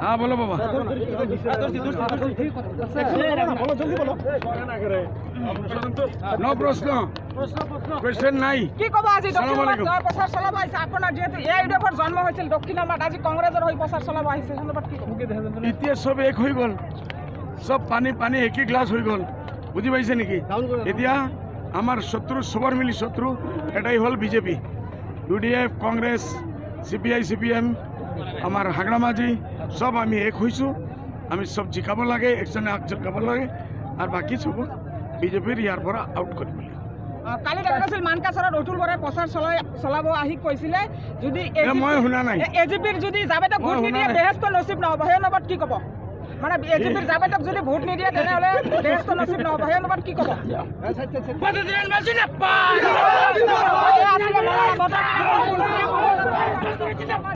हाँ बोलो बाबा। नो प्रश्न क्वेश्चन নাই কি কব আজি দক্ষিণত জয় প্ৰচাৰ চলাব আহিছে আপোনাৰ যেহেতু এই ইউডিএফৰ জন্ম হৈছিল দক্ষিণত আজি কংগ্ৰেছৰ হৈ প্ৰচাৰ চলাব আহিছে সন্দৰ্ভত কি কব এতিয়া সব এক হৈ গল সব পানী পানী একই গ্লাস হৈ গল বুঝি পাইছে নেকি এতিয়া আমার শত্রু সবার মিলি শত্রু এটাই হল BJP UDF Congress CPI CPM আমার হাগড়ামাঝি সব আমি এক হয়েছো আমি সব জিকাব লাগে একজনে একজন গাব লাগে আর বাকি সব বিজেপির ইয়ার পৰা আউট কৰিব লাগে কালি দেখা গৈছিল মানকাছাৰত অতুল বৰাই প্ৰচাৰ চলাব আহি কৈছিলে যদি মই শুনা নাই এজিপিৰ যদি জাবেদক ভোট নিদিয়ে বেহেস্ত নসিব নহব সেই নবত কি কব মানে এজিপিৰ জাবেদক যদি ভোট নিদিয়ে তেনেহলে বেহেস্ত নসিব নহব সেই নবত কি কব